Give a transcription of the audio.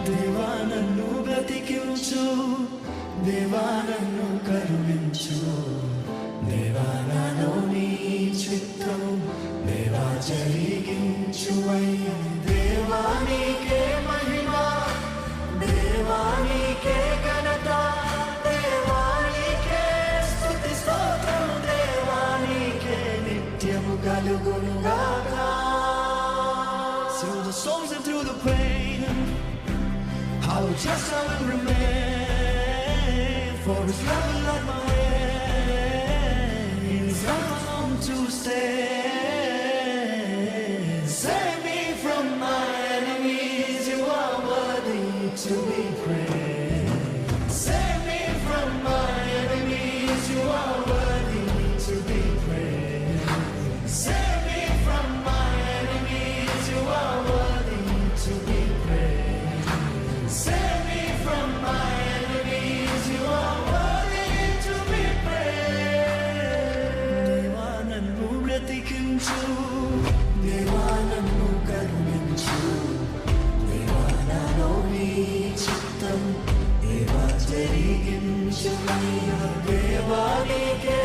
దేవా నన్ను బ్రతికించు, దేవా నన్ను కరుణించు, దేవా నాలో నీ చిత్తం దేవా జరిగించువయ్యా. దేవా నీకే మహిమ, దేవా నీకే ఘనత, దేవా నీకే స్తుతి స్తోత్రం, దేవా నీకే నిత్యము కలుగునుగాక. Through the storms and through the pain, I will trust, I will remain, for His love will light my way, His love alone to stay. Save me from my enemies, you are worthy to be praised. Save me from my enemies, you are worthy to be praised. Save me from my enemies, you are worthy to be praised. Save me from my enemies, you are worthy to be praised. దేవా నన్ను బ్రతికించు, దేవా నన్ను కరుణించు, దేవా నాలో నీ చిత్తం దేవా జరిగించువయ్యా. దేవా నీకే